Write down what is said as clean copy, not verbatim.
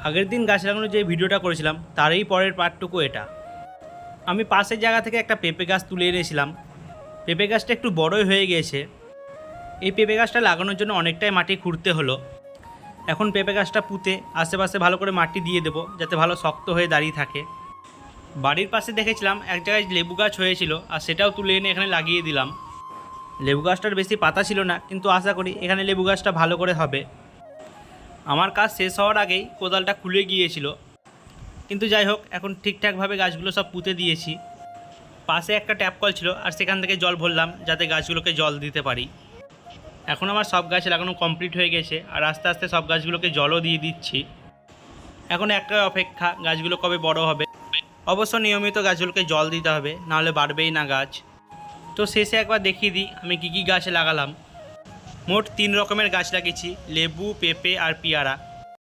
আগের দিন গাছ লাগানোর যে ভিডিওটা করেছিলাম তারই পরের পার্টটুকু এটা। আমি পাশের জায়গা থেকে একটা পেঁপে গাছ তুলে এনেছিলাম। পেঁপে গাছটা একটু বড়ই হয়ে গিয়েছে। এই পেঁপে গাছটা লাগানোর জন্য অনেকটাই মাটি খুঁড়তে হলো। এখন পেঁপে গাছটা পুঁতে আশেপাশে ভালো করে মাটি দিয়ে দেবো, যাতে ভালো শক্ত হয়ে দাঁড়িয়ে থাকে। বাড়ির পাশে দেখেছিলাম এক জায়গায় লেবু গাছ হয়েছিল, আর সেটাও তুলে এনে এখানে লাগিয়ে দিলাম। লেবু গাছটার বেশি পাতা ছিল না, কিন্তু আশা করি এখানে লেবু গাছটা ভালো করে হবে। আমার কাজ শেষ হওয়ার আগেই কোদালটা খুলে গিয়েছিল, কিন্তু যাই হোক, এখন ঠিকঠাকভাবে গাছগুলো সব পুঁতে দিয়েছি। পাশে একটা ট্যাপ কল ছিল, আর সেখান থেকে জল ভরলাম যাতে গাছগুলোকে জল দিতে পারি। এখন আমার সব গাছ লাগানো কমপ্লিট হয়ে গেছে, আর আস্তে আস্তে সব গাছগুলোকে জলও দিয়ে দিচ্ছি। এখন একটা অপেক্ষা, গাছগুলো কবে বড় হবে। অবশ্য নিয়মিত গাছগুলোকে জল দিতে হবে, নাহলে বাড়বেই না গাছ। তো শেষে একবার দেখিয়ে দিই আমি কী কী গাছ লাগালাম। মোট 3 রকমের গাছ লাগিয়েছি, লেবু, পেঁপে আর পেয়ারা।